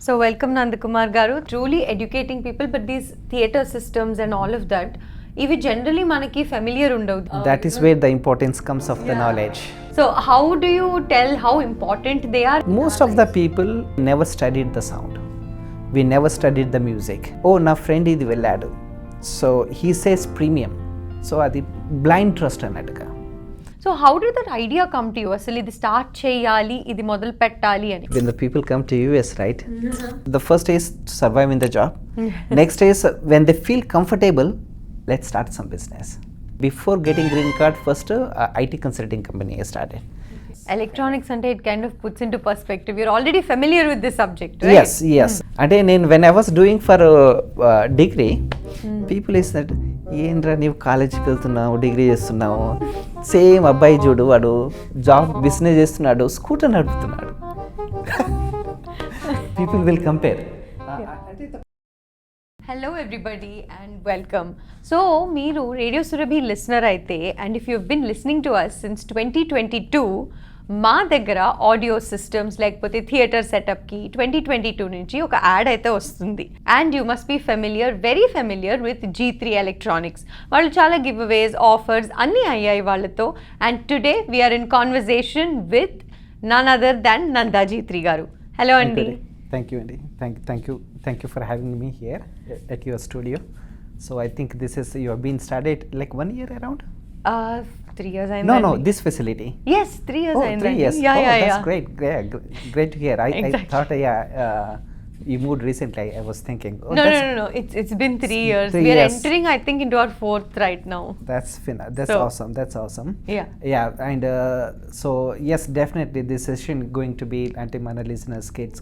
So welcome Nandakumar garu, truly educating people, but these theatre systems and all of that, ఇవి generally మనకి familiar ఉండవు. That is where the importance comes of the knowledge. So how do you tell how important they are? Most of the people never studied the sound. We never studied the music. Oh, na friend idi velladu. So he says premium. So adi blind trust annatuga. So how did that idea come to you? అసలు ఇది start చేయాలి, ఇది మొదలు పెట్టాలి అని. When the people come to US, right? The first is to survive in the job. Next is when they feel comfortable, let's start some business. Before getting green card, first IT consulting company I started. Electronics అంటే it kind of puts into perspective. You're already familiar with this subject, right? Yes. అంటే నేను when I was doing for degree, people is that ఏంట్రా నీవు కాలేజీకి వెళ్తున్నావు, degree చేస్తున్నావు, same అబ్బాయి చూడు వాడు జాబ్ బిజినెస్ చేస్తున్నాడు, స్కూటర్ నడుపుతున్నాడు. People will compare. Hello everybody and welcome. So మీరు రేడియో సురభి లిసనర్ అయితే, and if you've been listening to us since 2022, మా దగ్గర ఆడియో సిస్టమ్స్ లేకపోతే థియేటర్ సెటప్కి 2022 నుంచి ఒక యాడ్ అయితే వస్తుంది. And you must be very familiar with Jeethri Electronics. వాళ్ళు చాలా గివ్ అవేస్, ఆఫర్స్ అన్నీ అయ్యాయి వాళ్ళతో. And today we are in conversation with none other than Nanda Jeethri గారు. హలో అండి. Thank you, Andy. Thank you for having me here at your studio. So I think you have been started like 1 year around? 3 years అయింది. No, this facility. Yes, 3 years అయింది. 3 years. Yeah. That's great to hear. Exactly. I thought you moved recently. I was thinking. No. It's been 3 years. We are entering, I think, into our 4th right now. That's awesome. That's awesome. Yeah. And so yes, definitely this session going to be anti-mana listeners kids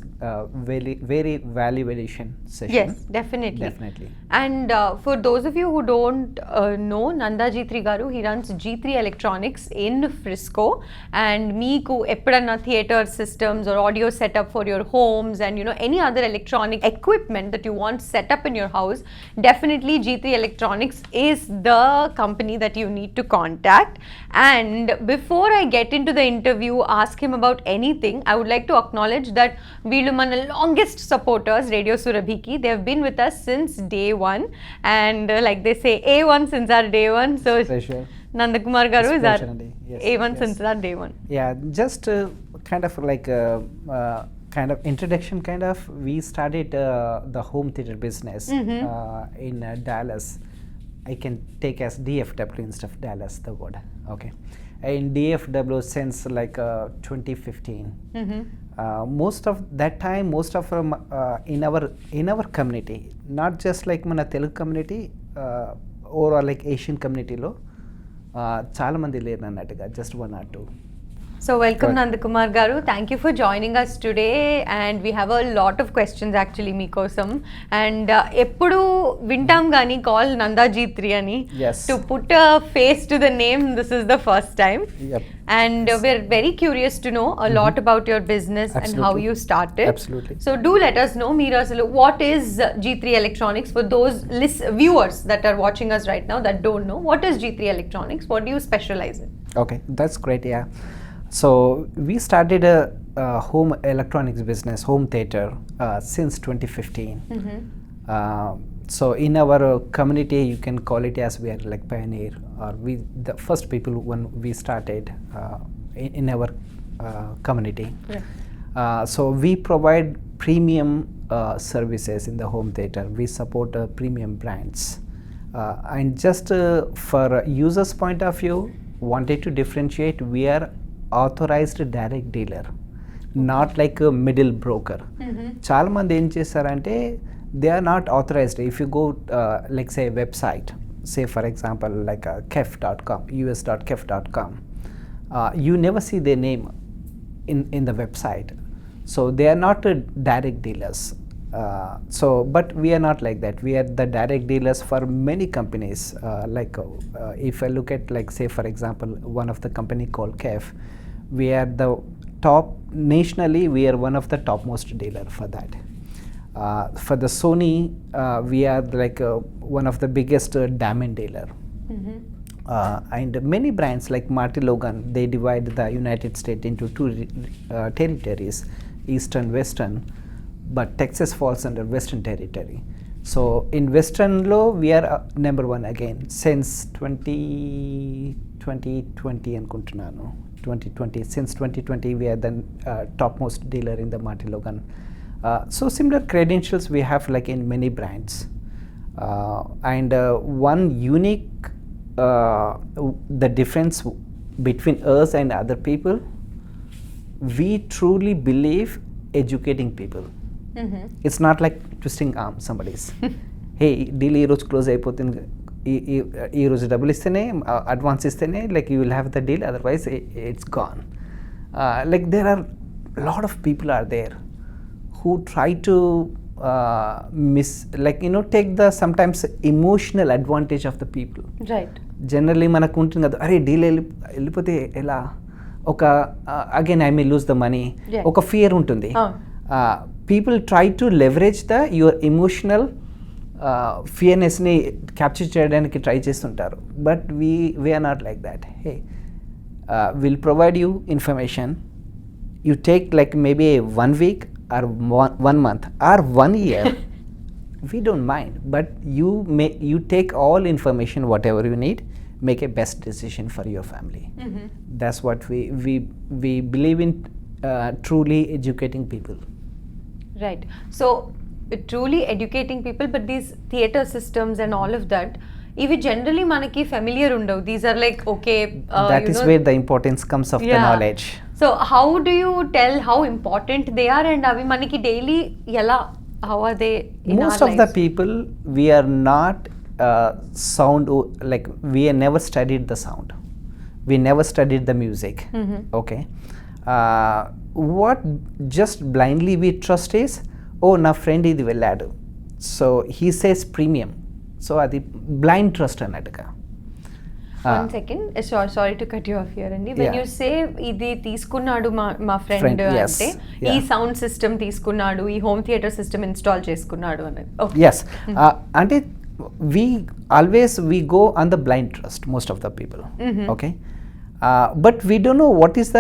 very very value addition session. Yes, definitely. And for those of you who don't know Nanda Jeethri garu, he runs Jeethri Electronics in Frisco. And meeku eppadanna theater systems or audio setup for your homes and any other electronic equipment that you want set up in your house, definitely Jeethri Electronics is the company that you need to contact. And before I get into the interview, ask him about anything, I would like to acknowledge that veelu mana longest supporters Radio Surabhi ki. They have been with us since day one, and like they say, A1 since our day one. So Special. Nandakumar garu is our Yes, A1 yes. since our day one. Yeah, just kind of like kind of introduction we started the home theater business in Dallas. I can take as DFW instead of Dallas the word. Okay, in DFW since like 2015. Most of that time, in our community, not just like mana Telugu community or like Asian community lo చాలా మంది లేరు అన్నట్టుగా, just 1 or 2. So welcome Nandakumar garu. Thank you for joining us today, and we have a lot of questions actually meekosam. And eppudu vintam gani call Nanda Jeethri ani. Yes. To put a face to the name, this is the first time. Yep. And we're very curious to know a lot about your business. Absolutely. And how you started. Absolutely. So do let us know, Meera, what is Jeethri Electronics for those viewers that are watching us right now that don't know. What is Jeethri Electronics? What do you specialize in? Okay, that's great. Yeah. So we started a home electronics business, home theater, since 2015. So in our community, you can call it as we are like pioneer, or the first people when we started in our community. Yeah. So we provide premium services in the home theater. We support premium brands, and just for users' point of view, wanted to differentiate. We are authorized direct dealer, not like a middle broker. చాలా మంది ఏం చేస్తారంటే they are not authorized. If you go like say website, say for example like kef.com, us.kef.com, you never see their name in the website, so they are not direct dealers. But we are not like that. We are the direct dealers for many companies. If I look at like say for example one of the company called KEF, we are the top nationally. We are one of the topmost dealer for that. For the Sony, we are like one of the biggest diamond dealer. And many brands like Marty Logan, they divide the United States into 2 territories, Eastern, Western. but Texas falls under Western Territory. So in Western law, we are number one again since 2020 అనుకుంటున్నాను. 2020, since 2020 we are the topmost dealer in the Martin Logan. So similar credentials we have like in many brands. And one unique the difference between us and other people, we truly believe educating people. It's not like twisting arm somebody's. Hey, deal ee roju close అయిపోతుంది, ఈ రోజు డబ్బులు ఇస్తేనే advance ఇస్తేనే like you will have the deal, otherwise it's gone. Like there are lot of people are there who try to take the sometimes emotional advantage of the people. Right. Generally మనకు ఉంటుంది కదా, అరే deal వెళ్ళిపోతే ఎలా, ఒక again I may lose the money, ఒక fear ఉంటుంది. People try to leverage your emotional ఫియర్నెస్ని క్యాప్చర్ చేయడానికి ట్రై చేస్తుంటారు. But we're not like that. Hey, will provide you information, you take like maybe 1 week or 1 month or 1 year. We don't mind, but you take all information, whatever you need, make a best decision for your family. That's what we believe in, truly educating people. Right. So truly educating people, but these theater systems and all of that, ivi generally manaki familiar undavu. These are like, okay, that is where the importance comes of the knowledge. So how do you tell how important they are, and avi manaki daily ela, how are they in most our of lives? the people, we are not sound, like we have never studied the sound, we never studied the music. Okay, what just blindly we trust is, oh na friend idi velladu, so he says premium, so adi blind trust anatuga. One second, sorry to cut you off here, Andy. When you say ఇది తీసుకున్నాడు మా friend అంటే ఈ sound system తీసుకున్నాడు, ఈ home theatre system install చేసుకున్నాడు అనేది. Yes, అంటే we always go on the blind trust, most of the people. Okay, but we don't know what is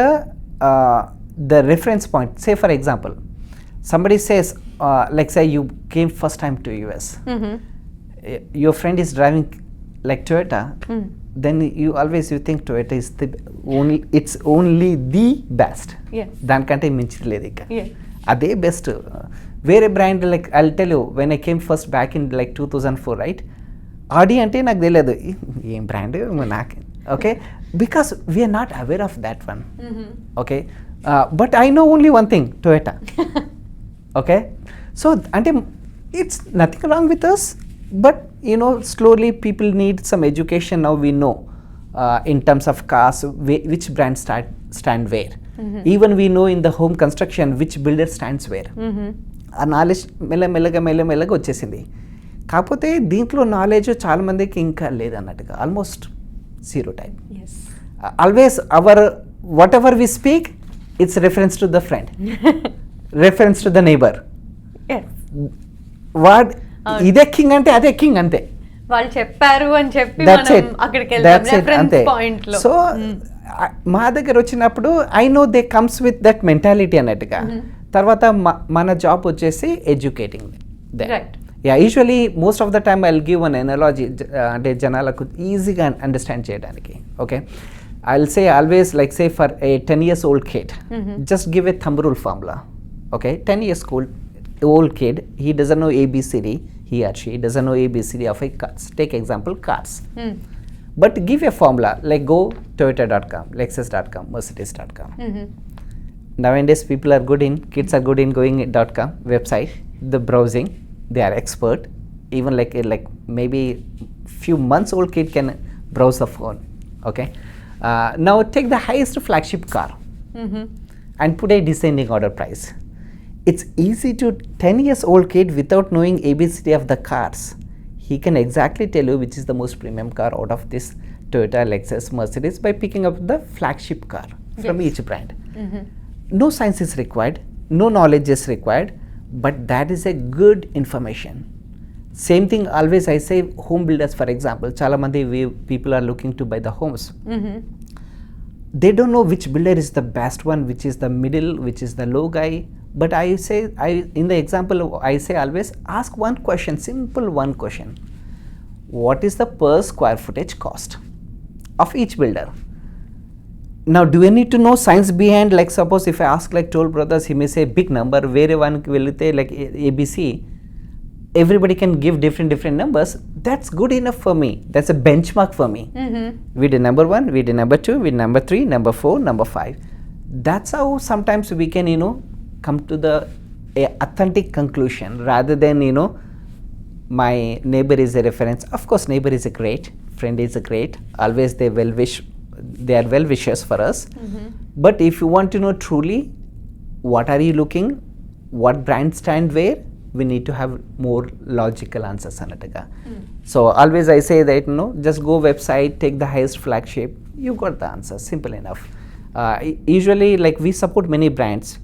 the reference point. Say for example, somebody says like say you came first time to US, your friend is driving like Toyota, then you think Toyota is it's only the best. Yes. దానికంటే మించిది లేదు ఇక. Yes. అదే best. వేరే brand like I'll tell you, when I came first back in like 2004, right, Audi అంటే నాకు తెలియదు ఏం brand నాకు. Okay, because we're not aware of that one. Okay, but I know only one thing, Toyota. Okay, so అంటే it's nothing wrong with us, but slowly people need some education. Now we know in terms of cars which brand stand where. Even we know in the home construction which builder stands where. ఆ knowledge మెల్లగా వచ్చేసింది. కాకపోతే దీంట్లో knowledge చాలా మందికి ఇంకా లేదన్నట్టుగా, almost zero type. Always whatever we speak, it's reference to the friend, reference to the neighbour. What ఇదే కింగ్ అంటే అదే కింగ్ అంతే, వాళ్ళు చెప్పారు అని చెప్పి మనం అక్కడికి వెళ్తాం రెఫరెన్స్ పాయింట్ లో. సో మా దగ్గర వచ్చినప్పుడు I know they comes with that mentality అన్నట్టుగా. తర్వాత మన జాబ్ వచ్చేసి educating they. Usually most of the time I will give an analogy, అంటే జనాలకు ఈజీగా అండర్స్టాండ్ చేయడానికి. Okay, I will say always like say for a 10 years old kid, just give a thumb rule formula. Okay, 10 years old kid, he doesn't know ABCD, he or she doesn't know ABCD of a cars. Take example cars. But give a formula like go Toyota.com, Lexus.com, Mercedes.com. Nowadays people are good in, kids are good in going .com website, the browsing, they are expert. Even like maybe few months old kid can browse the phone. Okay, now take the highest flagship car and put a descending order price. It's easy to 10 years old kid without knowing ABCD of the cars. He can exactly tell you which is the most premium car out of this Toyota, Lexus, Mercedes by picking up the flagship car from each brand. No science is required, no knowledge is required, but that is a good information. Same thing always I say, home builders for example, chala mandi people are looking to buy the homes. They don't know which builder is the best one, which is the middle, which is the low guy. But in the example, I say always ask one question, simple one question. What is the per square footage cost of each builder? Now, do you need to know science behind? Like suppose if I ask like Toll Brothers, he may say big number, where one will say like ABC. Everybody can give different numbers. That's good enough for me. That's a benchmark for me. We did number 1, we did number 2, we did number 3, number 4, number 5. That's how sometimes we can, come to the authentic conclusion rather than, my neighbor is a reference. Of course, neighbor is a great, friend is a great. Always they are well wishers for us. But if you want to know truly, what are you looking? What brand stand where? We need to have more logical answers anataga. So always I say that just go website, take the highest flagship, you got the answer, simple enough. Usually like we support many brands,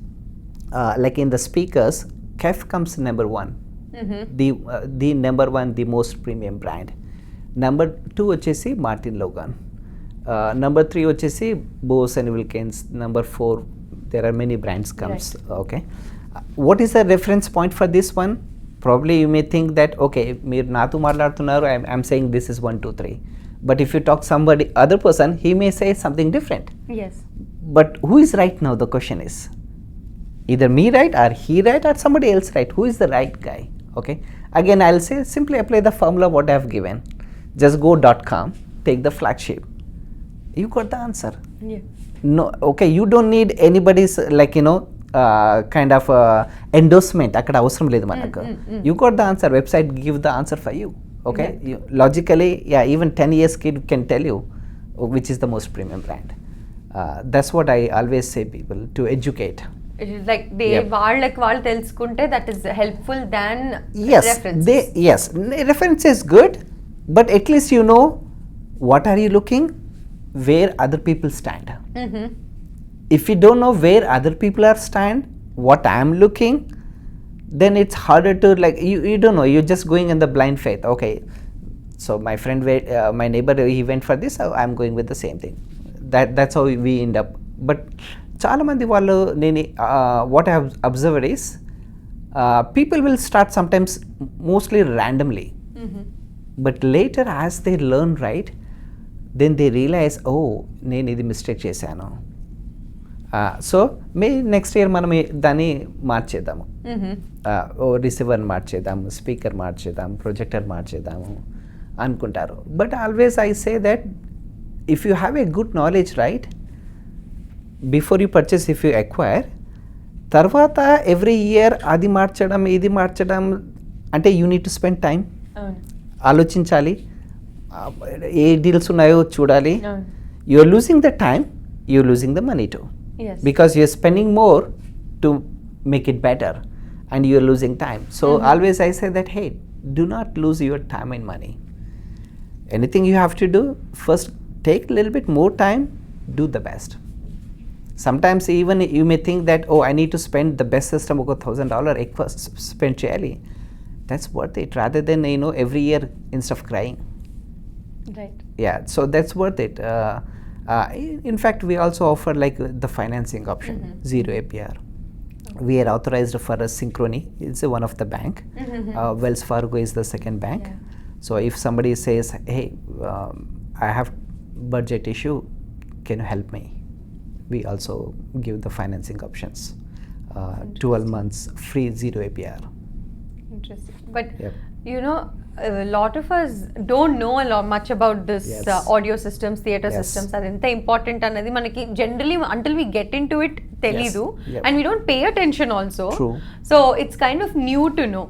like in the speakers, KEF comes number 1, the number 1, the most premium brand. Number 2 vachesi Martin Logan, number 3 vachesi Bose and Wilkins, number 4 there are many brands comes. Right. Okay. What is the reference point for this one? Probably you may think that okay, meer naatu maatladutunnaru, I'm saying this is 1, 2, 3. But if you talk somebody other person, he may say something different. Yes. But who is right now? The question is either me right or he right or somebody else right. Who is the right guy? Okay. Again, I'll say simply apply the formula what I have given. Just go .com, take the flagship. You got the answer. Yeah. No. Okay. You don't need anybody's like kind of endorsement akkada avasaram ledu manaku. You got the answer. Website give the answer for you. Okay. Logically, even 10 years kid can tell you which is the most premium brand. That's what I always say people to educate. It is like they వాళ్ళు తెలుసుకుంటే that is helpful than reference. Reference is good, but at least what are you looking, where other people stand. If you don't know where other people are stand, what I am looking, then it's harder to like you don't know. You're just going in the blind faith. Okay, so my friend, my neighbor, he went for this. I'm going with the same thing. That's how we end up. But చాలా మంది వాళ్ళు what I have observed is people will start sometimes mostly randomly, but later as they learn right, then they realize నేను ఇది mistake చేశాను. So next year మనం దాన్ని మార్చేద్దాము, receiver మార్చేద్దాము, స్పీకర్ మార్చేద్దాము, ప్రొజెక్టర్ మార్చేద్దాము అనుకుంటారు. But always I say that if you have a good knowledge right before you purchase, if you acquire, తర్వాత ఎవ్రీ ఇయర్ అది మార్చడం ఇది మార్చడం అంటే you need to spend time, ఆలోచించాలి, ఏ డీల్స్ ఉన్నాయో చూడాలి. You are losing the time, you are losing the money too. Yes. Because you are spending more to make it better and you are losing time. So always I say that, hey, do not lose your time and money. Anything you have to do, first take a little bit more time, do the best. Sometimes even you may think that, I need to spend the best system of $1,000 spend cheyali. That's worth it rather than every year instead of crying. Right. Yeah, so that's worth it. In fact, we also offer like the financing option, zero APR. We are authorized for a Synchrony. It's one of the bank. Wells Fargo is the second bank. Yeah. So if somebody says, hey, I have budget issue, can you help me? We also give the financing options. 12 months free, zero APR. Interesting. But a lot of us don't know much about this. Yes. Audio systems, theatre systems, adantha important anadi manaki generally until we get into it telidu. Yes. Yep. And we don't pay attention also. True. So it's kind of new to know.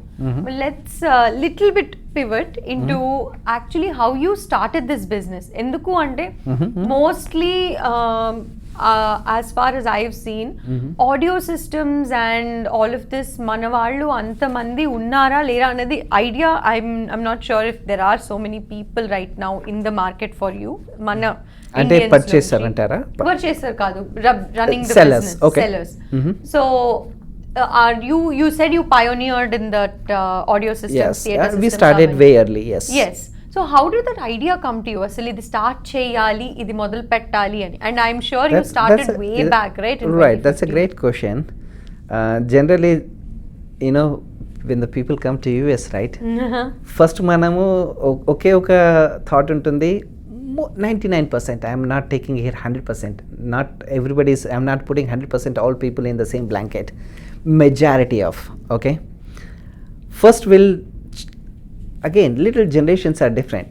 But let's little bit pivot into actually how you started this business. Enduku ante mostly as far as I've seen, audio systems and all of this, manavallu antamandi unnara lera anadi idea, I'm not sure if there are so many people right now in the market for you. Mana ante purchaser antara, purchaser kaadu, running the sellers. business. Okay. Sellers. So are you said you pioneered in that audio systems, yes, theatre systems? We started way early. Yes. So how did that idea come to you? Asli idi start cheyali, idi modal pettali ani. And I'm sure you started way back, right? Right, that's a great question. Generally, you know, when the people come to US, right? First మనము ఒకే ఒక thought ఉంటుంది, 99%. I am not taking here 100%. Not everybody is, I am not putting 100% all people in the same blanket. Majority of, okay? First will, again, little generations are different.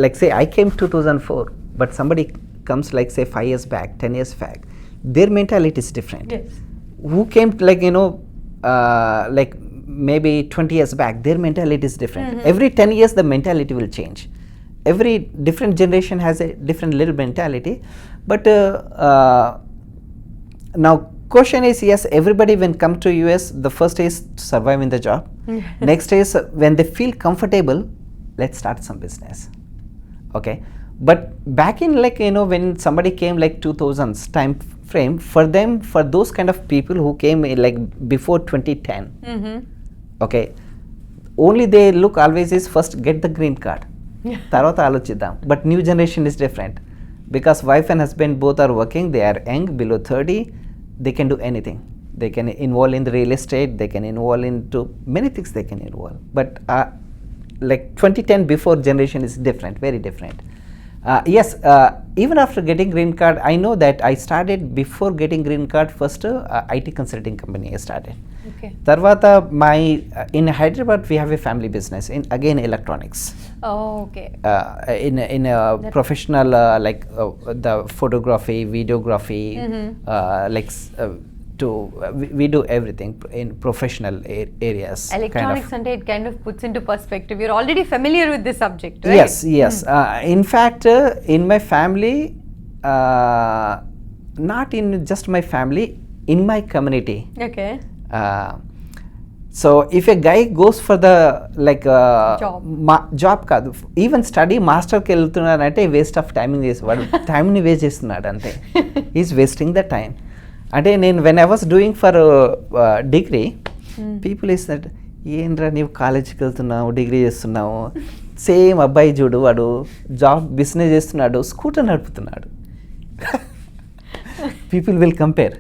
Like say I came 2004, but somebody comes like say 5 years back, 10 years back, their mentality is different. Yes. Who came like, you know, like maybe 20 years back, their mentality is different. Every 10 years the mentality will change. Every different generation has a different little mentality. But now question is, yes, everybody when come to US, the first is to survive in the job. Next is when they feel comfortable, let's start some business. Okay, but back in like, you know, when somebody came like 2000s time frame, for them, for those kind of people who came like before 2010, okay, only they look always is first get the green card. Tarvata alochiddam. But new generation is different, because wife and husband both are working, they are young, below 30, they can do anything. They can involve in the real estate, they can involve into many things they can involve. But like 2010 before generation is different, very different. Yes, even after getting green card, I know that I started before getting green card, first IT consulting company I started. Okay. Tarvata my, in Hyderabad we have a family business in again electronics. Oh, okay. In a professional like the photography, videography, like we do everything in professional areas. Electronics and it kind of puts into perspective. You're already familiar with this subject, right? Yes, yes. In fact, in my family, not in just my family, in my community. Okay. So if a guy goes for the like job కాదు, even study master కి వెళ్తున్నారంటే waste of timing చేసి వాడు టైంని waste చేస్తున్నాడు అంతే. Is wasting the time. అంటే నేను when I was doing for degree, people is that ఏంట్రా నీవు కాలేజీకి వెళ్తున్నావు, డిగ్రీ చేస్తున్నావు, సేమ్ అబ్బాయి చూడు వాడు జాబ్ బిజినెస్ చేస్తున్నాడు, స్కూటర్ నడుపుతున్నాడు. People will compare.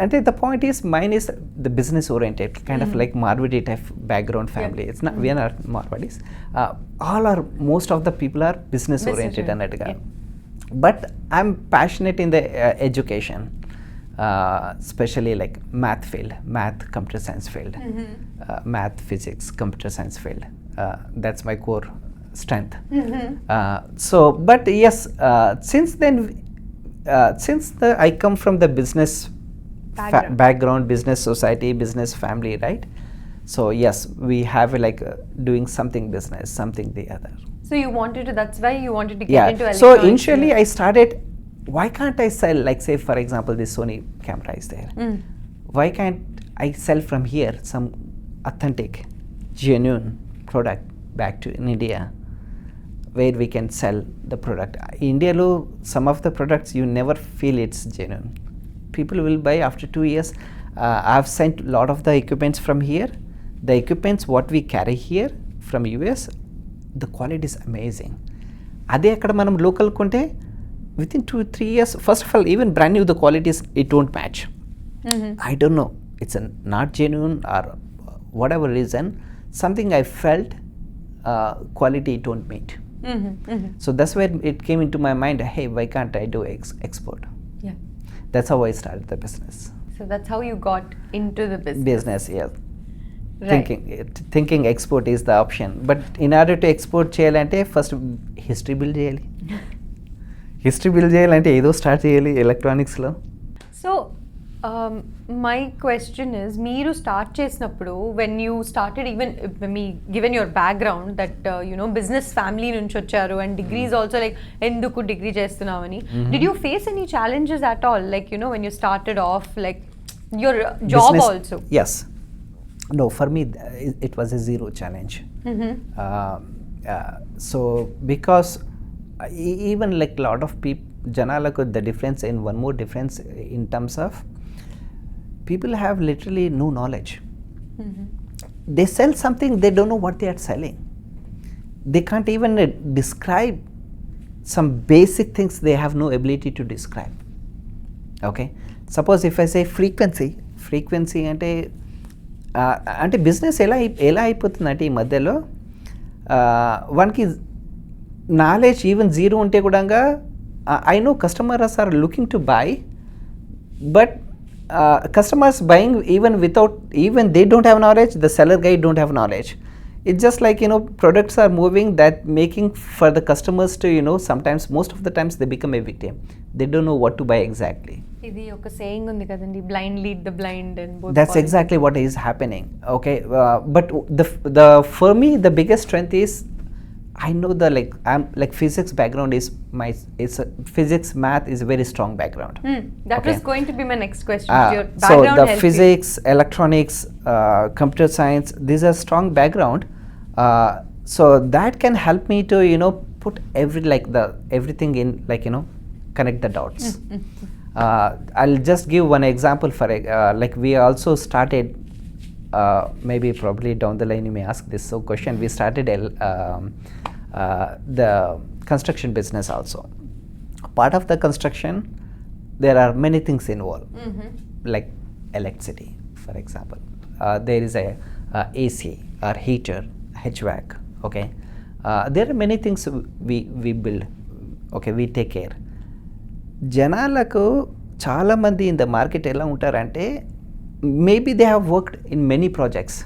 అంటే the point is, mine is the business oriented, kind of like Marwadi type background family. It's not, we are not Marwadis. All are, most of the people are business oriented అన్నట్టుగా. But I'm passionate in the education, especially like math field, math, computer science field, math, physics, computer science field. That's my core strength. So, but yes, since then, since I come from the business background, business society, business family, right? So yes, we have like doing something business, something the other. So you wanted to, that's why you wanted to get into electronics. So initially I started, why can't I sell, like say for example this Sony camera is there. Why can't I sell from here some authentic, genuine product back to in India, where we can sell the product. India lo, some of the products you never feel it's genuine. People will buy after 2 years. I've sent a lot of the equipments from here. The equipments what we carry here from US, the quality is amazing. Ade akkada manam local konte within 2-3 years, first of all, even brand new, the quality is, it won't match. I don't know, it's not genuine or whatever reason, something I felt quality it won't meet. So that's where it came into my mind, hey, why can't I do export? Yeah. That's how I started the business. So that's how you got into the business. Yes. Right. Thinking export is the option. But in order to export cheyalante, first history build cheyali. History build cheyalante edo start cheyali electronics lo. So my question is, మీరు start చేసినప్పుడు, when you started, even given your background that you know business family నుంచి వచ్చారు and degrees also, like ఎందుకు degree చేస్తున్నావని, did you face any challenges at all, like you know when you started off, like your job business, also? Yes. No, for me it was a zero challenge. So because even like lot of people, janalaku, the difference, in one more difference in terms of people have literally no knowledge. They sell something, they don't know what they are selling. They can't even describe some basic things, they have no ability to describe. Okay, suppose if I say frequency, frequency అంటే అంటే business ఎలా అయిపోతుందంటే ఈ మధ్యలో వానికి knowledge even zero ఉంటే కూడా I know customers are looking to buy but customers buying even they don't have knowledge, the seller guy don't have knowledge. It's just like, products are moving that making for the customers to, sometimes, most of the times they become a victim. They don't know what to buy exactly. ఇది ఒక saying ఉంది కదండి, blind lead the blind and both. That's exactly what is happening. Okay, but the for me the biggest strength is I know I'm like physics background is physics, math is a very strong background. That was going to be my next question. Your So background the helps physics, electronics, computer science, these are strong background. So that can help me to put everything in, connect the dots. I'll just give one example for like we also started. Maybe probably down the line you may ask this question. We started the construction business also. Part of the construction, there are many things involved, like electricity, for example. There is a AC or heater, HVAC. Okay, there are many things we build. Okay, we take care. జనాలకు చాలామంది in the market ఎలా ఉంటారంటే maybe they have worked in many projects,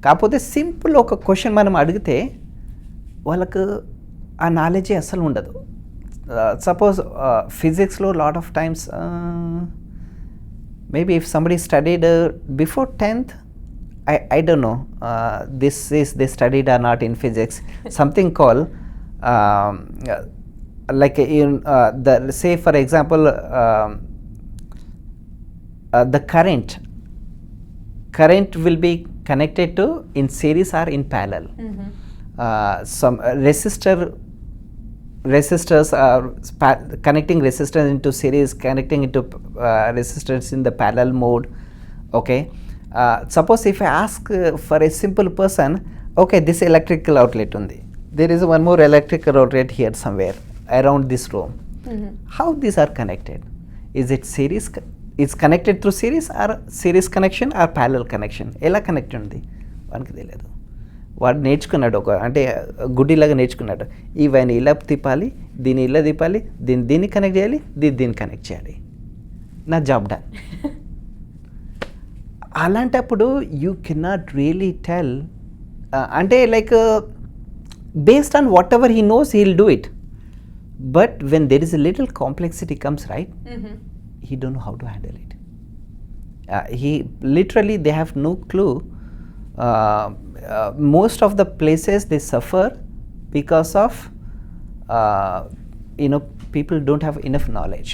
కాకపోతే simple ఒక question మనం అడిగితే వాళ్ళకు ఆ నాలెడ్జే అస్సలు ఉండదు. సపోజ్ ఫిజిక్స్లో lot of times maybe if somebody studied before 10th, I don't know this is they studied or not in physics, something called like in the say for example the current will be connected to in series or in parallel. Some resistors are connecting resistors into series, connecting into resistors in the parallel mode. Okay, suppose if I ask for a simple person, okay, this electrical outlet undi, there is one more electrical outlet here somewhere around this room. How these are connected? Is it series? It's connected through series or series connection or parallel connection? ఎలా connect ఉంది వానికి తెలియదు. వాడు నేర్చుకున్నాడు అంటే గుడ్డిలాగా నేర్చుకున్నాడు, ఇవన్నీ ఇలా తిప్పాలి, దీన్ని ఇలా తిప్పాలి, దీన్ని కనెక్ట్ చేయాలి, దీన్ని కనెక్ట్ చేయాలి, నా జాబ్ డన్. అలాంటప్పుడు యూ కెనాట్ రియలీ టెల్, అంటే like based on what ever he knows he will do it, but when there is a little complexity comes right, he don't know how to handle it. He literally, they have no clue. Most of the places they suffer because of people don't have enough knowledge.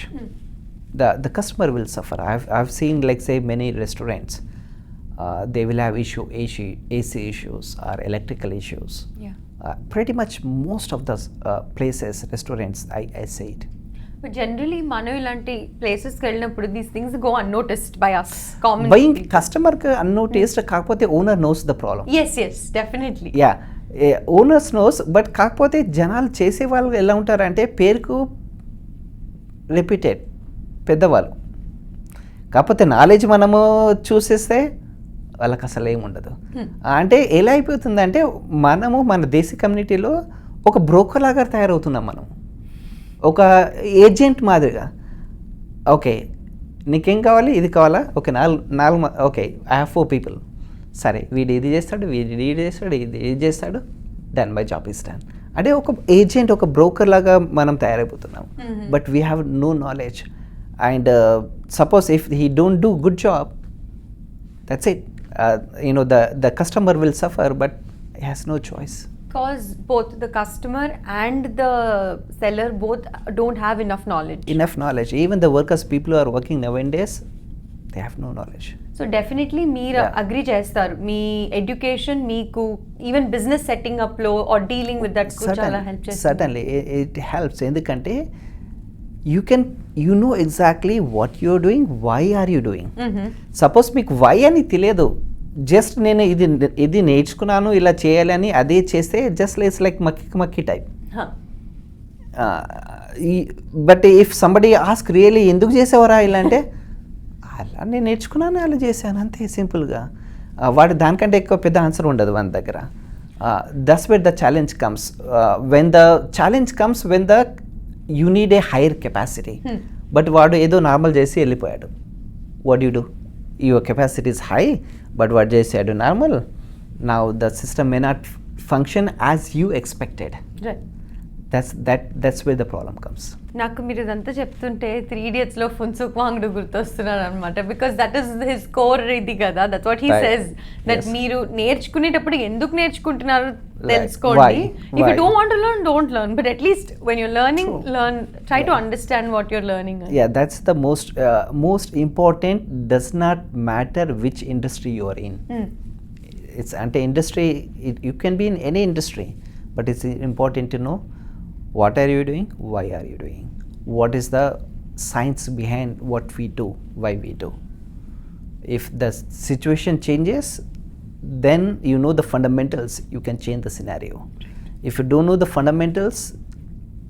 The customer will suffer. I've seen, like say, many restaurants, they will have AC issues or electrical issues. Pretty much most of the places, restaurants, I say it. But generally, మనం ఇలాంటి ప్లేసెస్కి వెళ్ళినప్పుడు these things go unnoticed by us. Buying customer కి unnoticed, కాకపోతే owner knows the problem. Yes, definitely. Owners knows, but కాకపోతే జనాలు చేసే వాళ్ళు ఎలా ఉంటారంటే పేరుకు రిపీటెడ్ పెద్దవాళ్ళు, కాకపోతే నాలెడ్జ్ మనము చూసేస్తే వాళ్ళకి అసలు ఏమి ఉండదు. అంటే ఎలా అయిపోతుందంటే మనము మన దేశీ కమ్యూనిటీలో ఒక బ్రోకర్ లాగా తయారవుతున్నాం మనం, ఒక ఏజెంట్ మాదిరిగా. ఓకే, నీకేం కావాలి, ఇది కావాలా, ఓకే నాలుగు ఓకే ఐ హ్యావ్ 4 people, సరే వీడు ఇది చేస్తాడు, ఇది చేస్తాడు, done, my job is done. అంటే ఒక ఏజెంట్, ఒక బ్రోకర్ లాగా మనం తయారైపోతున్నాం. But we have no knowledge, and suppose if he don't do good job, that's it. The customer will suffer, but he has no choice. Because both the customer and the seller both don't have enough knowledge. Even the workers, people who are working nowadays, they have no knowledge. So definitely మీరు agree చేస్తారు, మీ education మీకు even business setting up లో are dealing with that చాలా help చేస్తుంది. Certainly it helps, ఎందుకంటే you know exactly what you're doing, why are you doing. Suppose మీకు why అని తెలియదు, జస్ట్ నేను ఇది నేర్చుకున్నాను ఇలా చేయాలని అదే చేస్తే జస్ట్ ఇట్స్ లైక్ మక్కి type. But if somebody ask really ఎందుకు చేసేవారా ఇలా అంటే అలా నేను నేర్చుకున్నాను, అలా చేశాను అంతే సింపుల్గా. వాడు దానికంటే ఎక్కువ పెద్ద ఆన్సర్ ఉండదు మన దగ్గర. That's where the challenge comes. When the challenge comes when the you need a hire capacity. But వాడు ఏదో నార్మల్ చేసి వెళ్ళిపోయాడు. What you do? Your capacity is high, but వాడు చేసాడు normal. Now the system may not function as you expected. That's where the problem comes. నాకు మీరు ఇదంతా చెప్తుంటే 3 Idiotsలో ఫున్సుక్ వాంగ్డు గుర్తొస్తున్నారు అనమాట. Because that is his core ఇది కదా, that's what he says, that మీరు నేర్చుకునేటప్పుడు ఎందుకు నేర్చుకుంటున్నారు తెలుసుకోండి. If you don't want to learn, don't learn, but at least when you're learning, learn, try to understand what you're learning. Yeah, that's the most important. Does not matter which industry you are in. It's ante industry, you can be in any industry, but it's important to know what are you doing, why are you doing, what is the science behind what we do, why we do. If the situation changes, then you know the fundamentals, you can change the scenario. If you don't know the fundamentals,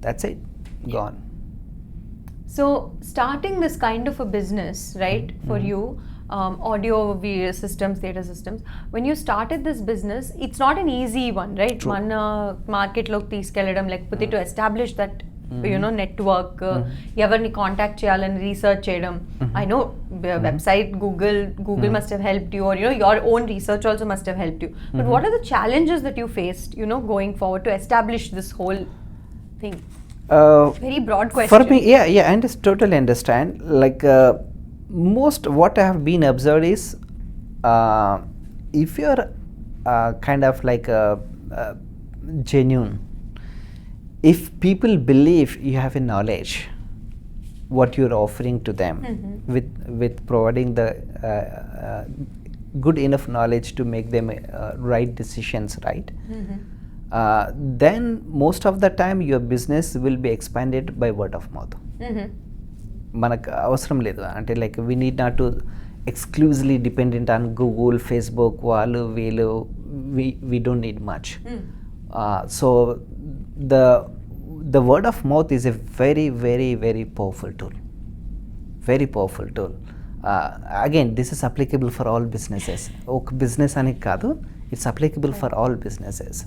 that's it, gone. So starting this kind of a business, right, for you, audio video systems, theatre systems, when you started this business, it's not an easy one, right? Mana market loki తీసుకెళ్ళడం, లేకపోతే to establish that you know network, ఎవర్ని contact చేయాలని research చేయడం. I know website, Google must have helped you, or you know your own research also must have helped you. But what are the challenges that you faced, you know, going forward to establish this whole thing? Very broad question. For me, yeah, I totally understand. Like most what I have been observed is, if you're kind of like genuine, if people believe you have a knowledge what you're offering to them, with providing the good enough knowledge to make them right decisions, right? Then most of the time your business will be expanded by word of mouth. మనకు అవసరం లేదు అంటే like we need not to exclusively dependent on Google, Facebook, వాళ్ళు వీళ్ళు. We don't need much. So the word of mouth is a very very very powerful tool. Very powerful tool. Again this is applicable for all businesses. ఒక business అని కాదు, it's applicable for all businesses.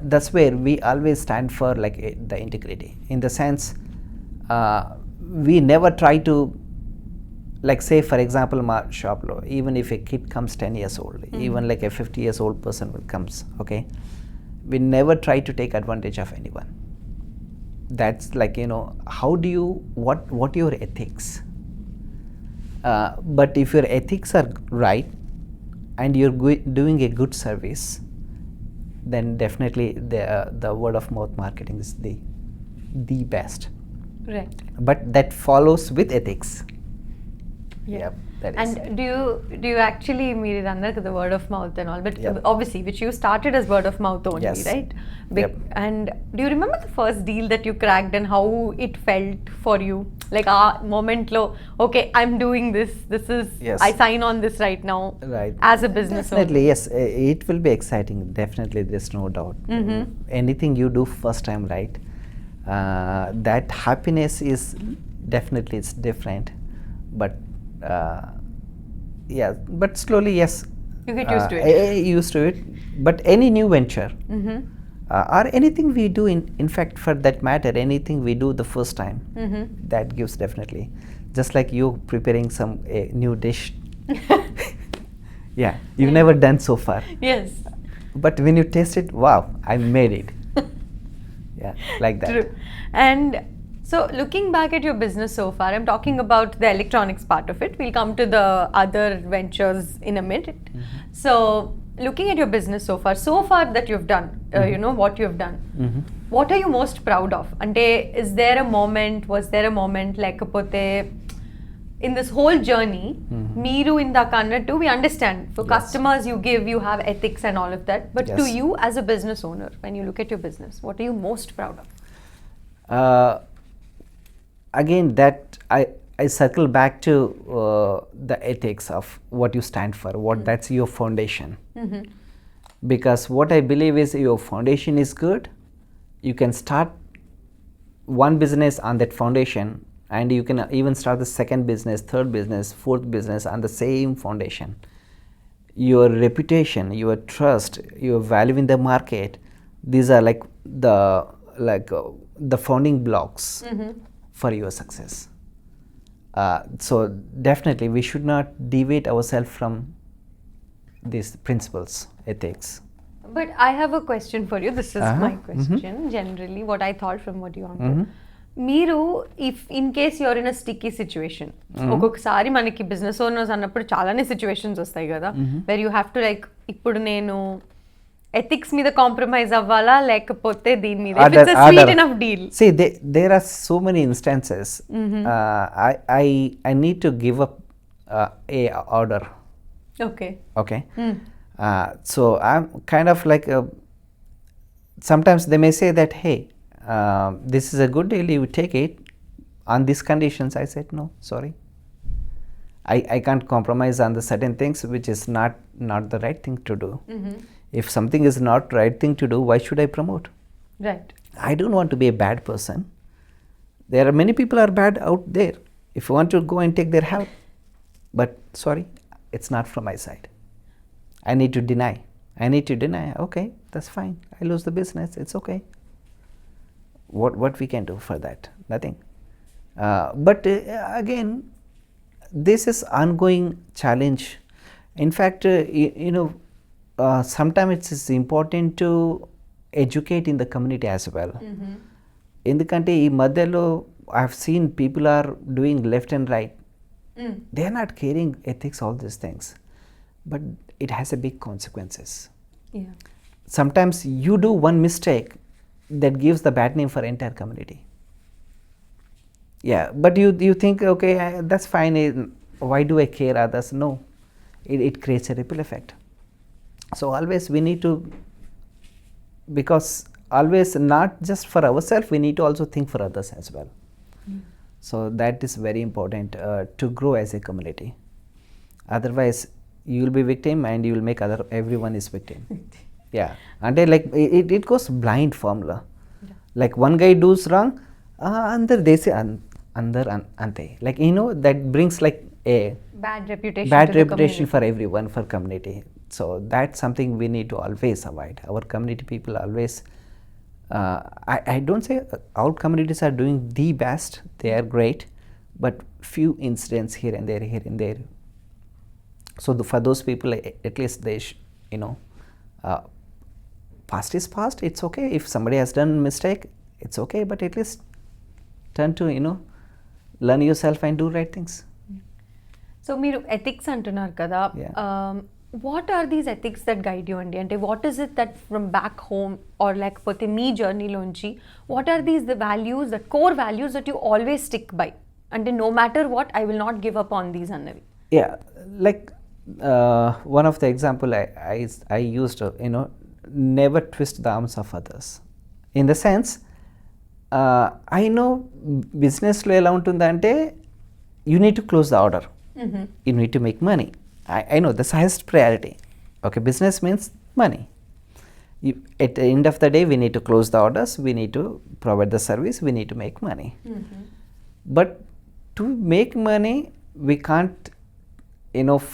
That's where we always stand for like the integrity, in the sense we never try to, like say for example my shop lo, even if a kid comes 10 years old, even like a 50 years old person will comes, okay, we never try to take advantage of anyone. That's like, you know, how do you, what your ethics, but if your ethics are right and you're doing a good service, then definitely the word of mouth marketing is the best. Right. But that follows with ethics. Yeah. That is. And do you actually mean it under the word of mouth and all, but obviously which you started as word of mouth only, Yes. right? And do you remember the first deal that you cracked and how it felt for you? Like moment lo, okay, I'm doing this is, Yes. I sign on this right now, Right. as a business Definitely, owner. yes. It will be exciting. Definitely, there's no doubt. Anything you do first time, right? That happiness is definitely, it's different. But yeah, but slowly, yes. You get used to it. Used to it. But any new venture, or anything we do, in fact, for that matter, anything we do the first time, that gives definitely. Just like you preparing some new dish. Yeah, you've never done so far. Yes. But when you taste it, wow, I made it. Yeah, like that. True. And so looking back at your business so far, I'm talking about the electronics part of it. We'll come to the other ventures in a minute. So looking at your business so far that you've done, you know, what you've done, what are you most proud of? Ante, was there a moment lekapothe in this whole journey, meeru indaka annattu, we understand for customers you have ethics and all of that, but to you as a business owner, when you look at your business, what are you most proud of? Again, that I circle back to the ethics of what you stand for, that's your foundation. Because what I believe is, your foundation is good, you can start one business on that foundation and you can even start the second business, third business, fourth business on the same foundation. Your reputation, your trust, your value in the market, these are like the founding blocks for your success. So definitely we should not deviate ourselves from these principles, ethics. But I have a question for you. This is my question. Generally, what I thought from what you answered. మీరు if in case you're in a sticky situation, ఒక్కొక్కసారి మనకి business owners అన్నప్పుడు చాలానే situations వస్తాయి కదా, where you have to like ఇప్పుడు నేను ethics మీద కాంప్రమైజ్ అవ్వాలా లేకపోతే దీని మీద it's a sweet enough deal. See, there are so many instances. I need to give up a order. Okay. So I'm kind of like sometimes they may say that, hey, this is a good deal, you take it on these conditions. I said no, sorry, I can't compromise on the certain things which is not the right thing to do. If something is not right thing to do, why should I promote? Right. I don't want to be a bad person. There are many people are bad out there. If you want to go and take their help, but sorry, it's not from my side. I need to deny. Okay, that's fine, I lose the business, it's okay. What we can do for that? Nothing. But again, this is ongoing challenge. In fact, sometimes it's important to educate in the community as well. ఎందుకంటే ఈ మధ్యలో I have seen people are doing left and right. They are not caring ethics, all these things, but it has a big consequences. Sometimes you do one mistake that gives the bad name for entire community. But you think, okay, that's fine, why do I care others? No, it creates a ripple effect. So always we need to, because always not just for ourselves, we need to also think for others as well. So that is very important to grow as a community. Otherwise you will be victim and you will make everyone is victim. అంటే like it goes blind formula. Like one guy does wrong, అందరు దేశే అందరు అంతే, like that brings like a bad reputation for everyone, for community. So that's something we need to always avoid. Our community people always I don't say all communities are doing the best, they are great, but few incidents here and there. So for those people, at least they past is past, it's okay. If somebody has done mistake, it's okay, but at least turn to learn yourself and do right things. So మీరు ethics అంటున్నారు కదా, what are these ethics that guide you అండి? అంటే what is it that from back home or లేకపోతే మీ జర్నీలోంచి what are these the values, the core values that you always stick by? అంటే no matter what, I will not give up on these అన్నవి. Like one of the example I used, never twist the arms of others. In the sense, I know business లో ఎలా ఉంటుందంటే you need to close the order. You need to make money. I know that's highest priority. Okay, business means money. At the end of the day, we need to close the orders, we need to provide the service, we need to make money. But to make money, we can't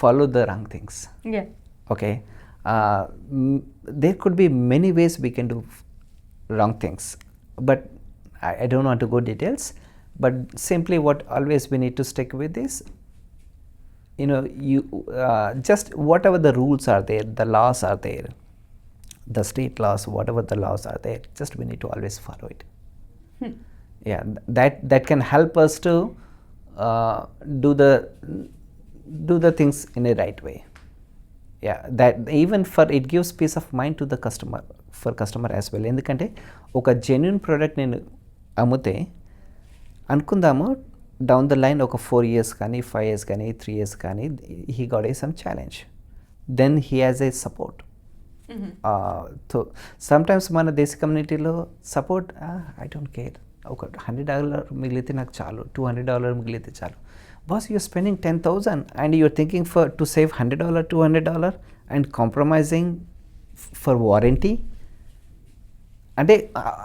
follow the wrong things. Okay, there could be many ways we can do wrong things, but I don't want to go details, but simply what always we need to stick with is, you just whatever the rules are there, the laws are there, the state laws, whatever the laws are there, just we need to always follow it. That can help us to do the things in a right way. That even for it gives peace of mind to the customer, for customer as well. ఎందుకంటే ఒక genuine product నేను అమ్మితే అనుకుందాము down the line ఒక 4 years కానీ 5 years కానీ 3 years కానీ he got some challenge, then he has a support. So sometimes మన దేశ కమ్యూనిటీలో సపోర్ట్ ఐ డోంట్ కేర్, ఒక $100 మిగిలితే నాకు చాలు, $200 మిగిలితే చాలు. Boss, you're spending 10,000 and you're thinking to save $100, $200 and compromising for warranty. And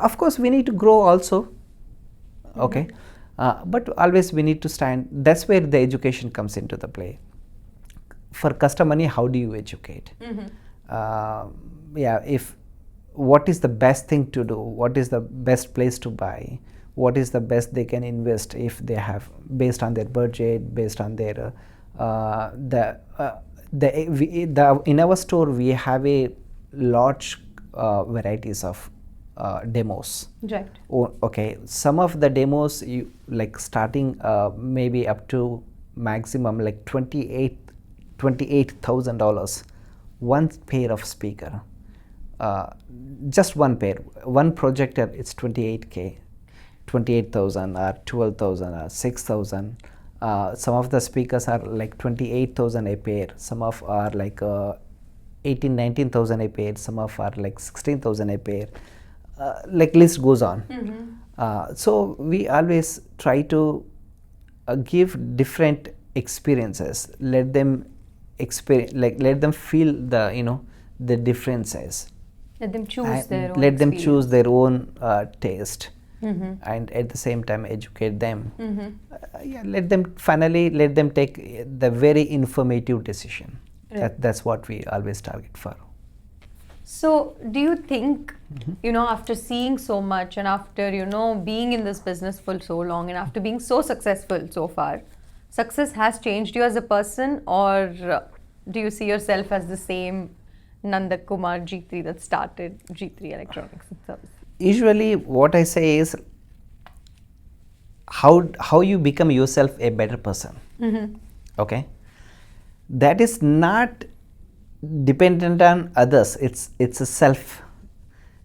of course we need to grow also. Okay. But always we need to stand. That's where the education comes into the play. For customer money, how do you educate? If what is the best thing to do, what is the best place to buy, what is the best they can invest if they have, based on their budget, based on their in our store we have a large varieties of demos. Right. Okay, some of the demos you like starting maybe up to maximum like $28,000 one pair of speaker, just one pair, one projector. It's 28K, 28,000 or 12,000 or 6,000. Some of the speakers are like 28,000 a pair, some of are like 19,000 a pair, some of are like 16,000 a pair, like list goes on. So we always try to give different experiences, let them experience, like let them feel the the differences, let them choose their own let them experience. choose their own taste. And at the same time educate them. Let them take the very informative decision. Right. That's what we always target for. So do you think, after seeing so much and after, being in this business for so long and after being so successful so far, success has changed you as a person, or do you see yourself as the same Nandakumar Jeethri that started Jeethri Electronics itself? Usually what I say is how you become yourself a better person. Okay, that is not dependent on others. It's a self,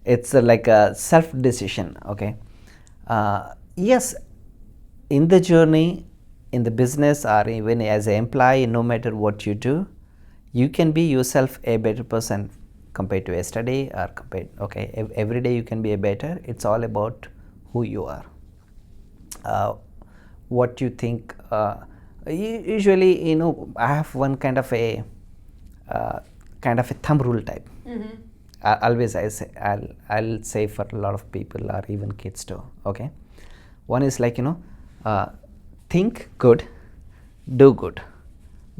it's like a self decision. Okay, yes, in the journey, in the business, or even as an employee, no matter what you do, you can be yourself a better person compared to yesterday, or compared, every day you can be a better. It's all about who you are, what you think. Usually, I have one kind of a thumb rule type. Always I'll say for a lot of people or even kids too. Okay, one is like think good, do good,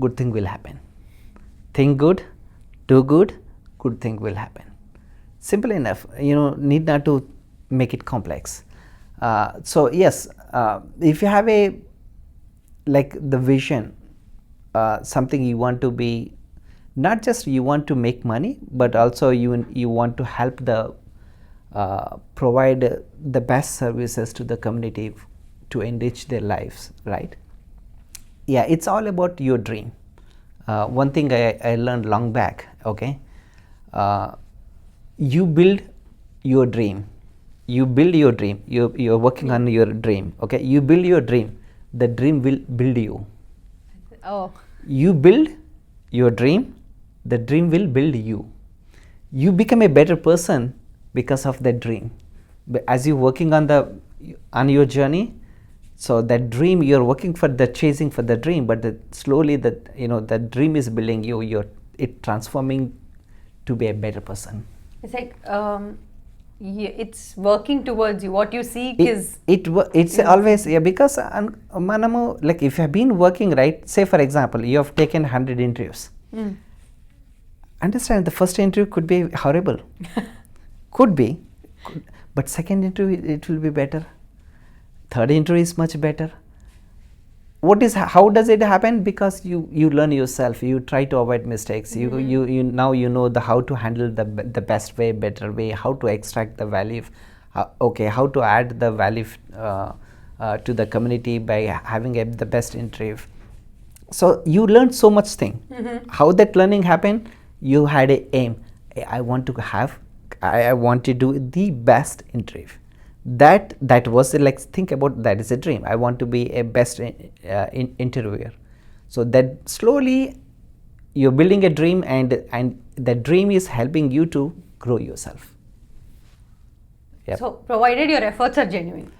good thing will happen. Think good, do good, good thing will happen. Simple enough. Need not to make it complex. So yes, if you have a the vision, something you want to be, not just you want to make money, but also you want to help the provide the best services to the community to enrich their lives, right? Yeah, it's all about your dream. One thing I learned long back. Okay, you build your dream. You build your dream. You're working on your dream. Okay, you build your dream. The dream will build you. Oh. You build your dream. The dream will build you. You become a better person because of that dream. But as you're working on your journey, so that dream you're working for, the chasing for the dream, but slowly that dream is building you. It transforming to be a better person. It's like it's working towards you. What you seek is it's always because manamu, like if you have been working, right, say for example you have taken 100 interviews. Understand, the first interview could be horrible. Could be, but second interview it will be better. Third interview is much better. How does it happen? Because you learn yourself. You try to avoid mistakes. You now how to handle the best way, better way, how to extract the value, how to add the value to the community by having the best interview. So you learned so much thing. How that learning happened? You had a aim. I want to do the best interview. That was like, think about that is a dream. I want to be a best interviewer. So that slowly you're building a dream, and that dream is helping you to grow yourself. Yep. So provided your efforts are genuine.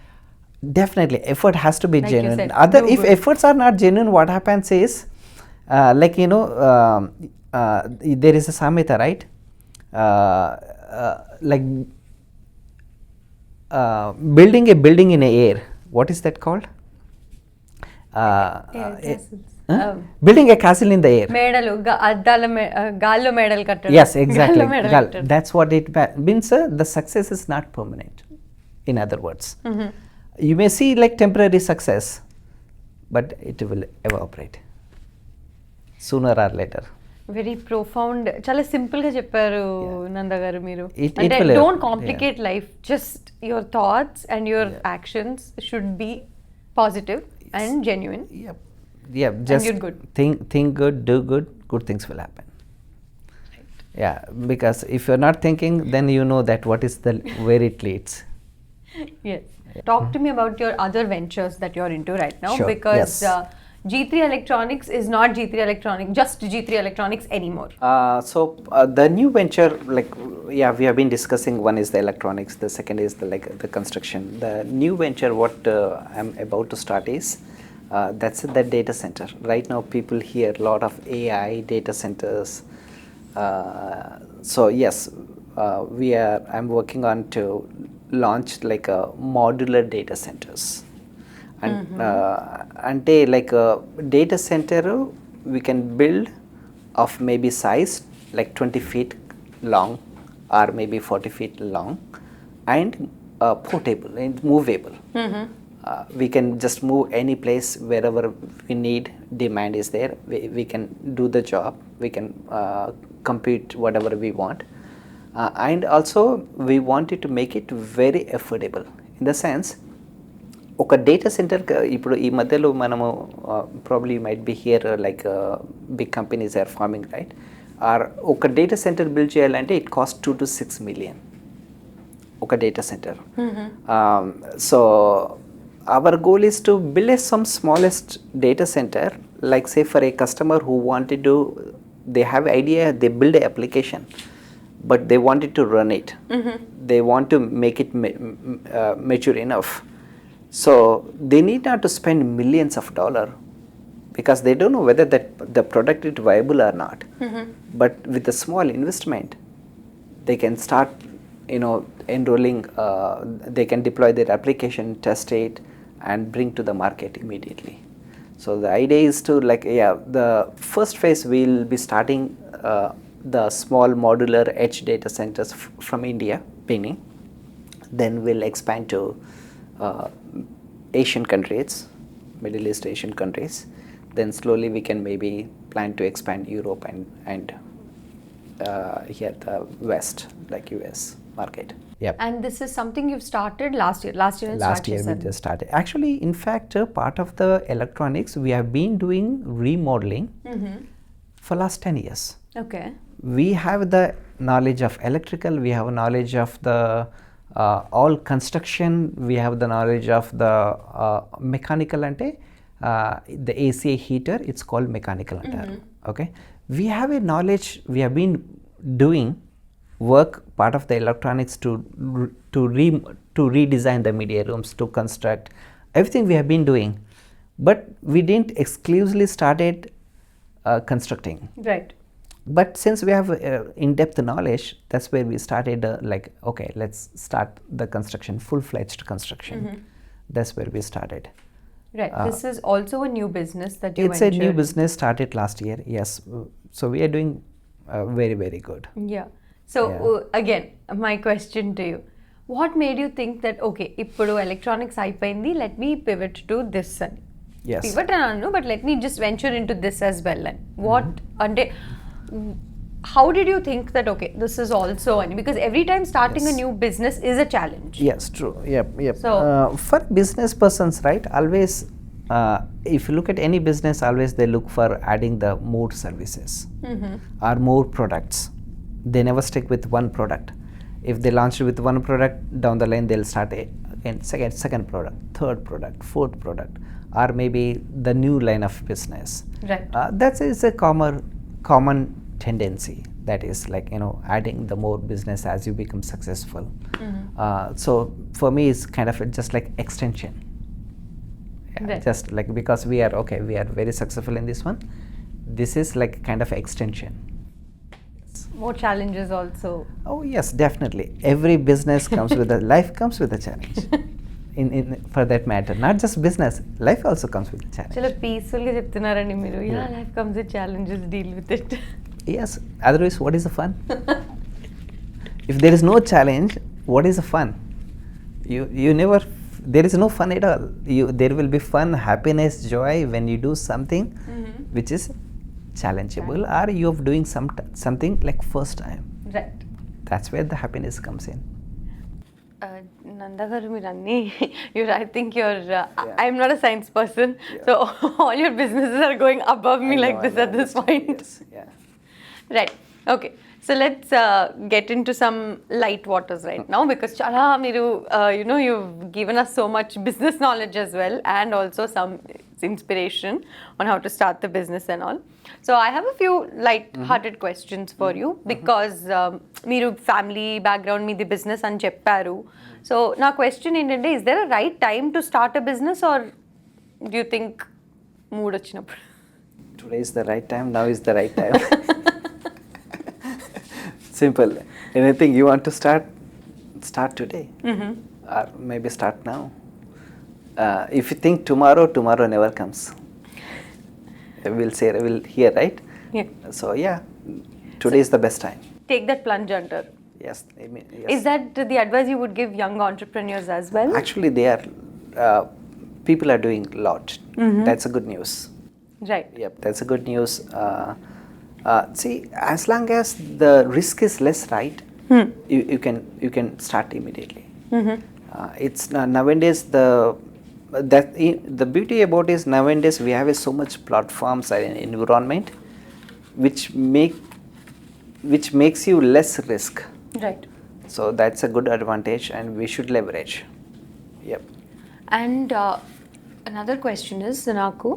Definitely, effort has to be like genuine. Said, If efforts are not genuine, what happens is there is a samhita, right? Building a building in a air. What is that called? Air castles. Building a castle in the air. మేడలు అద్దాల గాల్లో మేడలు కట్టడం. Yes, exactly. గాల్లో మేడలు కట్టడం. That's what it means. The success is not permanent. In other words, you may see like temporary success, but it will evaporate sooner or later. Very profound, చాలా simple గా చెప్పారు నంద గారు మీరు. It అంటే will don't complicate life, just your thoughts and your actions should be positive and genuine. Yeah, just you're good. think good, do good, good things will happen. Yeah, because if you're not thinking, then you know that what is the where it leads. Yes. Talk to me about your other ventures that you're into right now. Sure, Because yes. Jeethri Electronics is not Jeethri Electronics, just Jeethri Electronics anymore. So the new venture, like we have been discussing. One is the electronics, the second is the construction. The new venture what I'm about to start is that's the data center. Right now people hear a lot of AI data centers. So yes, I'm working on to launch like a modular data centers. And ante like a data center we can build of maybe size like 20 feet long or maybe 40 feet long and portable and movable. We can just move any place wherever we need, demand is there, we can do the job, we can compute whatever we want. And also we wanted to make it very affordable in the sense ఒక data center ఇప్పుడు ఈ మధ్యలో మనము probably might be hear like big companies are farming right or ఒక data center build చేయాలంటే it cost 2 to 6 million ఒక data center. So our goal is to build some smallest data center, like say for a customer who wanted to, they have idea, they build an application but they wanted to run it, they want to make it mature enough. So they need not to spend millions of dollars because they don't know whether that the product is viable or not. But with a small investment, they can start, enrolling. They can deploy their application, test it, and bring to the market immediately. So the idea is to the first phase we'll be starting the small modular edge data centers from India, Benin. Then we'll expand to Asian countries, Middle East Asian countries. Then slowly we can maybe plan to expand Europe and here the West, like US market. Yep. And this is something you've started last year. Last year we just started. Actually, in fact, part of the electronics we have been doing remodeling for last 10 years. Okay. We have the knowledge of electrical. We have knowledge of the all construction. We have the knowledge of the mechanical ante the AC heater, it's called mechanical antaru. Okay, we have a knowledge, we have been doing work part of the electronics to redesign the media rooms, to construct everything we have been doing, but we didn't exclusively started constructing. Right. But since we have in-depth knowledge, that's where we started okay, let's start the construction, full-fledged construction. That's where we started. Right. This is also a new business that you It's a new business started last year, yes. So we are doing very, very good. Yeah. So again, my question to you, what made you think that, okay, ippudu electronics ayipindi, let me pivot to this ani? Yes. Pivot ananu, but let me just venture into this as well. And what, how did you think that, okay, this is also ani? Because every time starting a new business is a challenge. Yes, true. Yep. So for business persons, right, always if you look at any business, always they look for adding the more services or more products. They never stick with one product. If they launch with one product, down the line they'll start second product, third product, fourth product, or maybe the new line of business. Right. That is a common tendency, that is like adding the more business as you become successful. So for me it's kind of just like extension. Right. Just like because we are very successful in this one, this is like kind of extension. More challenges also. Oh yes, definitely. Every business comes with life comes with a challenge. for that matter, not just business, life also comes with challenge. చాలా పీస్ఫుల్గా చెప్తున్నారండి మీరు. Yeah, life comes with challenges, deal with it. Yes, otherwise what is the fun? If there is no challenge, what is the fun? You never, there is no fun at all. There will be fun, happiness, joy when you do something which is challengeable, or you are doing something like first time. Right. That's where the happiness comes in. Nanda garu, మీరు అన్నీ, I think you're, I'm not a science person, so all your businesses are going above me like this at this point. Yes, yeah. Right. Okay. So let's get into some light waters right now, because chala miru, you've given us so much business knowledge as well, and also some inspiration on how to start the business and all. So I have a few light-hearted questions for you, because miru family background meedi business ani chepparu. So na question endante, is there a right time to start a business, or do you think mood vachinappudu? Today is the right time, now is the right time. Simple. Anything you want to start today, or maybe start now. If you think tomorrow never comes. We'll hear, right? Yeah. So yeah, today is the best time. Take that plunge antaru. Yes, I mean, yes. Is that the advice you would give young entrepreneurs as well? Actually, they are people are doing a lot. That's a good news. Right. Yep, that's a good news. See, as long as the risk is less, right, you can start immediately. It's nowadays the beauty about is nowadays we have so much platforms and environment which makes you less risk. Right. So that's a good advantage, and we should leverage. Yep. And another question is, నాకు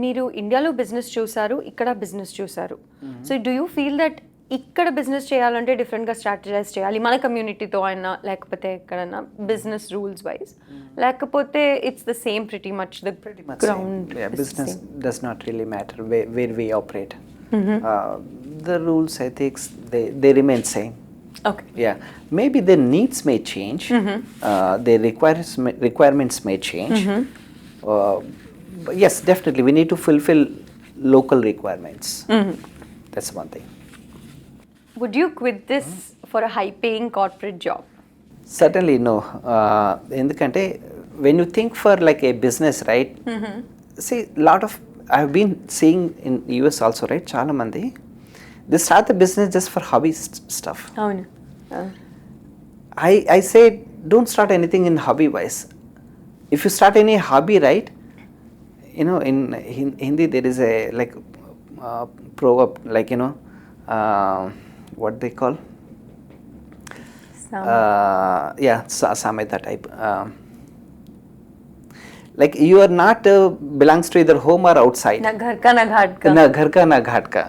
మీరు ఇండియాలో business చూసారు, ఇక్కడ business చూసారు. So do you feel that ఇక్కడ business చేయాలంటే డిఫరెంట్గా strategise చేయాలి, మన కమ్యూనిటీతో అయినా లేకపోతే ఎక్కడైనా, బిజినెస్ రూల్స్ వైజ్, లేకపోతే it's the same pretty much the ground? Business does not really matter where we operate. The rules, ethics, they remain same. Okay. Yeah, maybe the needs may change, the requirements may change. But yes, definitely we need to fulfill local requirements. That's one thing. Would you quit this for a high paying corporate job? Certainly no. Endukante when you think for like a business, right, see, I've been seeing in US also, right, chaala mandi they start the business just for hobby stuff. Avunu. I say don't start anything in hobby wise. If you start any hobby, right, in Hindi there is a like proverb, like what they call sameta type, like you are not belongs to either home or outside. Na ghar ka na ghat ka. Na ghar ka na ghat ka.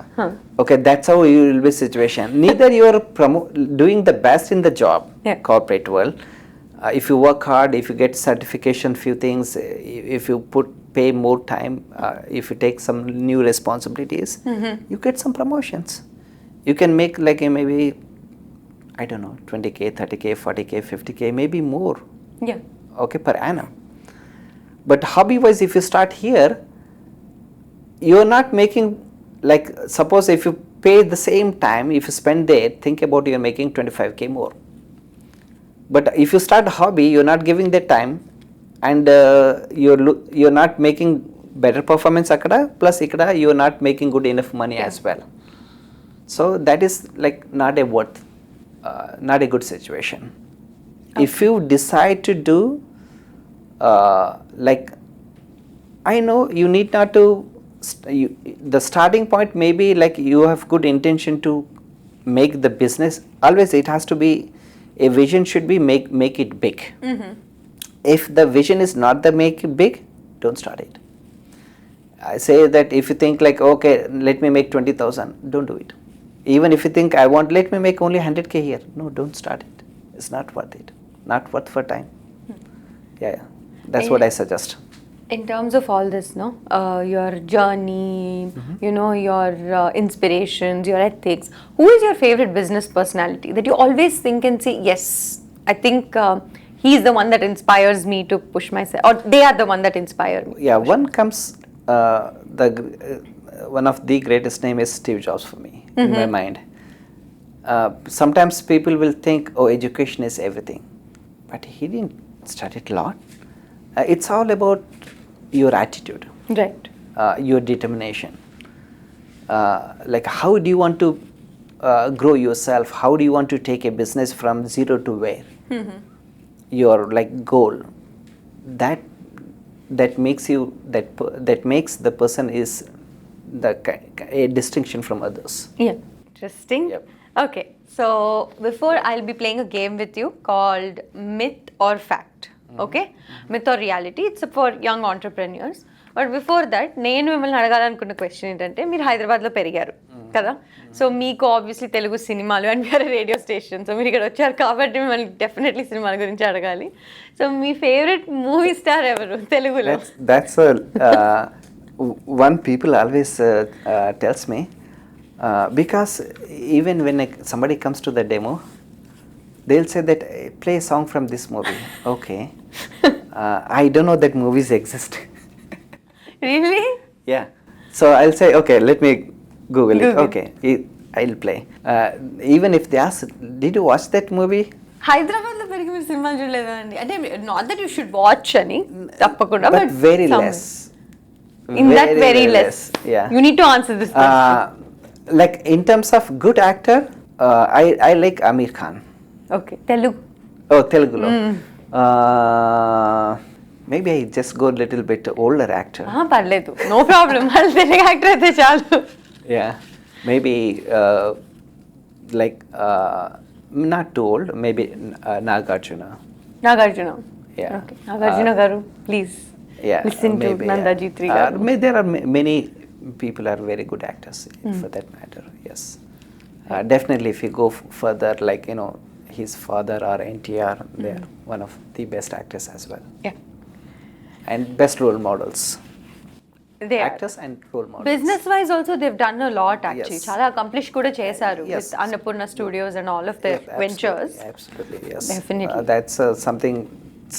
Okay, that's how you will be situation. Neither you are doing the best in the job, corporate world. If you work hard, if you get certification, few things, if you pay more time, if you take some new responsibilities, you get some promotions. You can make like maybe, I don't know, 20k, 30k, 40k, 50k, maybe more. Yeah. Okay, per annum. But hobby wise, if you start here, you are not making, like, suppose if you pay the same time, if you spend there, think about you are making 25k more. But if you start a hobby, you're not giving that time, and you're not making better performance akada, plus ikada you're not making good enough money as well. So that is like not a good situation. Okay. If you decide to do like, I know you need not to the starting point may be like you have good intention to make the business. Always it has to be, a vision should be make it big. If the vision is not the make it big, don't start it. I say that if you think like, okay, let me make 20,000, don't do it. Even if you think let me make only 100k here, no, don't start it. It's not worth it. Not worth for time. Yeah. That's what I suggest. In terms of all this, your journey, your inspirations, your ethics, who is your favorite business personality that you always think and say, yes, I think he's the one that inspires me to push myself, or they are the one that inspire me. Yeah, one comes, one of the greatest name is Steve Jobs for me, in my mind. Sometimes people will think, oh, education is everything. But he didn't study a lot. It's all about your attitude. Right. Your determination. Like how do you want to grow yourself? How do you want to take a business from zero to where? Your like goal. That makes you that makes the person is a distinction from others. Yeah. Interesting. Yep. Okay. So before, I'll be playing a game with you called Myth or Fact. Okay? Myth or reality. It's for young entrepreneurs. But before that, నేను మిమ్మల్ని అడగాలనుకున్న question ఏంటంటే, మీరు హైదరాబాద్లో పెరిగారు కదా, so మీకు obviously Telugu సినిమాలు and వేరే రేడియో స్టేషన్, సో మీరు ఇక్కడ వచ్చారు కాబట్టి మిమ్మల్ని డెఫినెట్లీ సినిమాల గురించి అడగాలి. సో మీ ఫేవరెట్ మూవీ స్టార్ ఎవరు తెలుగులో? That's one people always tells me, because even when somebody comes to the demo, they'll say that play a song from this movie. Okay. I don't know that movies exist. Really? Yeah. So I'll say, okay, let me Google it. Okay, I'll play. Even if they ask, did you watch that movie? హైదరాబాద్లో పెరిగి మీరు సినిమాలు చూడలేదా అండి? అంటే not that you should watch అని తప్పకుండా, but very less. In that very less. Yeah. You need to answer this question. Like in terms of good actor, I like Amir Khan. Okay. Telugu. Oh, Telugulo. Maybe I just go a little bit older actor. పర్లేదు, no problem. వాళ్ళు Telugu actor అయితే చాలు. Yeah, maybe like not too old. Maybe Nagarjuna. Nagarjuna. Yeah. Okay. Nagarjuna garu, please. Yeah. Listen maybe, to Nanda Jeethri garu. There are many people are very good actors for that matter. Yes. Definitely, if you go further, like his father or NTR, they are one of the best actors as well. Yeah. And best role models. They actors and role models. Business wise also they've done a lot actually. Yes. Chala accomplish kuda chesaru Yes. with Annapurna Studios and all of their ventures. Absolutely, yes. Definitely. That's something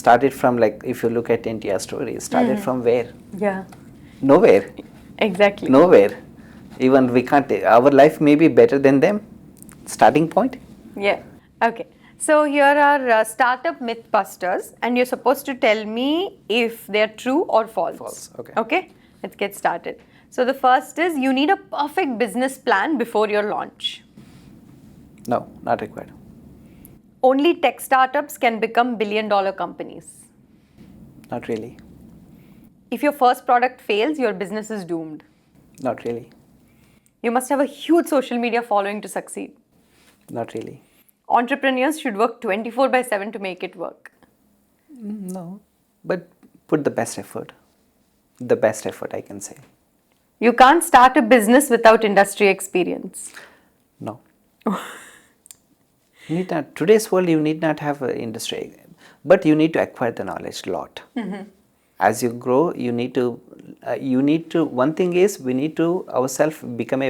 started from, like, if you look at NTR story, started from where? Yeah. Nowhere. Exactly. Nowhere. Even we can't, our life may be better than them. Starting point. Yeah. Okay. So here are startup mythbusters, and you're supposed to tell me if they're true or false. False. Okay. Okay. Let's get started. So the first is, you need a perfect business plan before your launch. No, not required. Only tech startups can become billion-dollar companies. Not really. If your first product fails, your business is doomed. Not really. You must have a huge social media following to succeed. Not really. Entrepreneurs should work 24/7 to make it work. No, but put the best effort. The best effort, I can say. You can't start a business without industry experience. No. Need not. Today's world, you need not have an industry, but you need to acquire the knowledge a lot. As you grow, you need to. One thing is, we need to ourselves become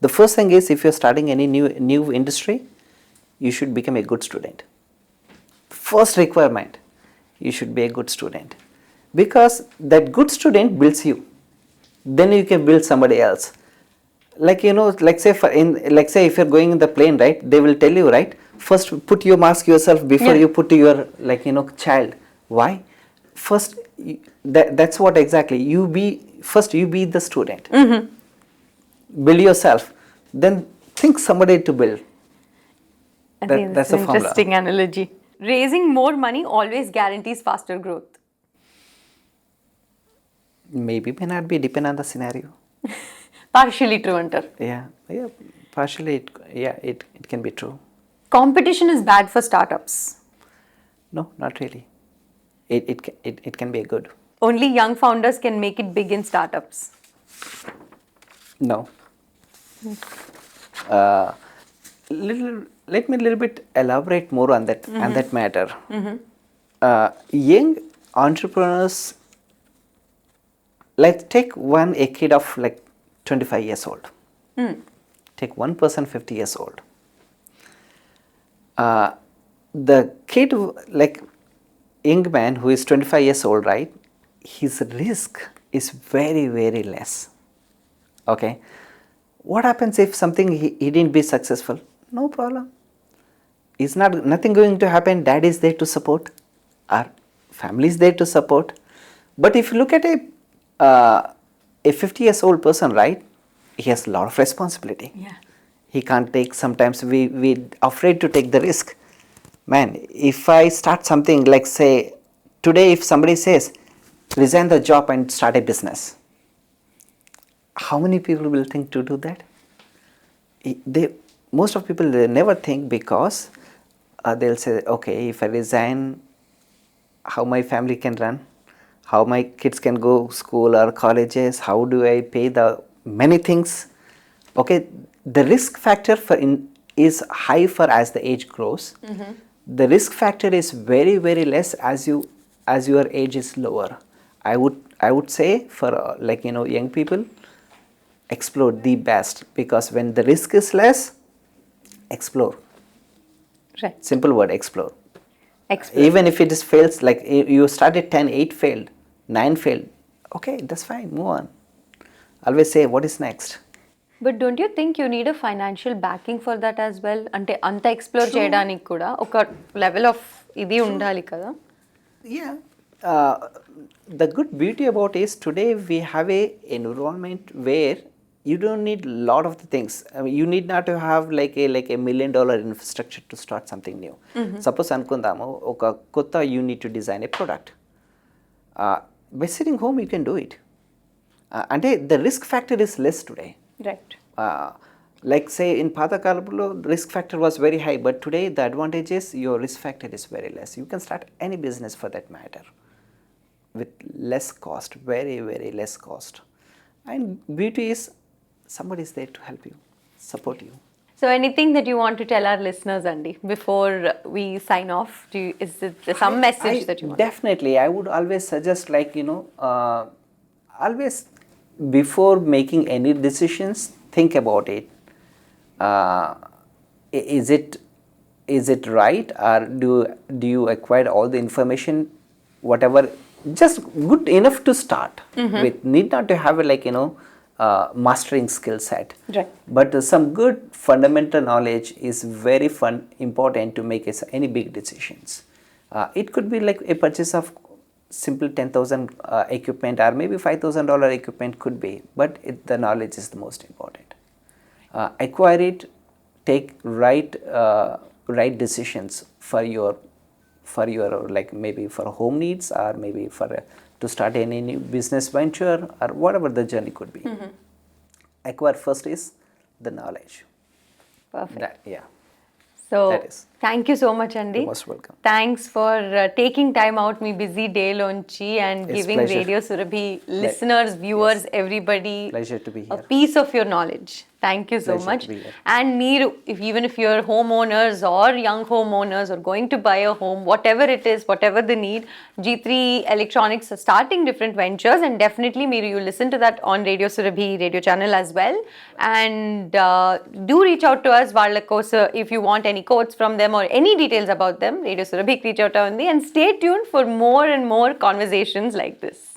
the first thing is, if you're starting any new industry, you should become a good student. First requirement, you should be a good student, because that good student builds you. Then you can build somebody else. Like say if you're going in the plane, right? They will tell you, right? First, put your mask yourself before you put to your child. Why? First, that's what exactly you be. First, you be the student. Build yourself. Then think somebody to build. I think That's an the formula. interesting analogy. Raising more money always guarantees faster growth. Maybe, may not be, depend on the scenario. Partially true, antar. Yeah, partially, it can be true. Competition is bad for startups. No, not really. It can be good. Only young founders can make it big in startups. No. Let me a little bit elaborate more on that matter. Young entrepreneurs, let's take a kid of like 25 years old. Take one person 50 years old. the kid, like young man who is 25 years old, right? His risk is very, very less. Okay. What happens if something he didn't be successful? No problem. It's nothing going to happen. Dad is there to support. Our family is there to support. But if you look at a 50 years old person, right? He has a lot of responsibility. Yeah. He can't take, sometimes we afraid to take the risk. Man, if I start something like, say, today if somebody says, resign the job and start a business, how many people will think to do that? Most of people, they never think, because they'll say, okay, if I resign, how my family can run, how my kids can go school or colleges, how do I pay the many things. Okay, the risk factor is high for as the age grows. Mm-hmm. The risk factor is very, very less as your age is lower. I would say for young people, explore the best, because when the risk is less, explore. Right. Simple word, explore. Explore. Even if it is fails, like you started 10, 8 failed, 9 failed, okay, that's fine, move on. Always say, what is next? But don't you think you need a financial backing for that as well? అంటే అంత explore చేయడానికి కూడా ఒక level of ఇది ఉండాలి కదా? Yeah. The good beauty about is today we have a environment where you don't need a lot of the things. I mean, you need not to have like a $1 million infrastructure to start something new. Mm-hmm. Suppose అనుకుందాము ఒక కొత్త you need to design a product. By sitting home you can do it. అంటే the risk factor is less today. Right. Like say in Pata Kalamlo, risk factor was very high, but today the advantage is your risk factor is very less. You can start any business for that matter with less cost, very, very less cost. And beauty is somebody is there to help you, support you. So anything that you want to tell our listeners, Andy, before we sign off? Is there some message that you want? Definitely, I would always suggest, always before making any decisions, think about it. Is it right, or do you acquire all the information, whatever, just good enough to start with? Need not to have mastering skill set, right? But some good fundamental knowledge is very important to make any big decisions. It could be like a purchase of simple 10,000 equipment, or maybe $5,000 equipment could be, but the knowledge is the most important. Acquire it, take right decisions for your like maybe for home needs, or maybe for to start any new business venture, or whatever the journey could be. Mm-hmm. Acquire first is the knowledge. Perfect. Yeah. So thank you so much, Andy. You're most welcome. Thanks for taking time out me busy day lonchi and It's giving pleasure. Radio Surabhi listeners, viewers, yes, everybody pleasure to be here. a piece of your knowledge. Thank you so Pleasure much. to be here. And Meeru, even if you're homeowners or young homeowners or going to buy a home, whatever it is, whatever the need, Jeethri Electronics are starting different ventures, and definitely Meeru, you listen to that on Radio Surabhi radio channel as well. And do reach out to us, Vallakosa, if you want any quotes from them or any details about them. Radio Surabhi reach out to us, and stay tuned for more and more conversations like this.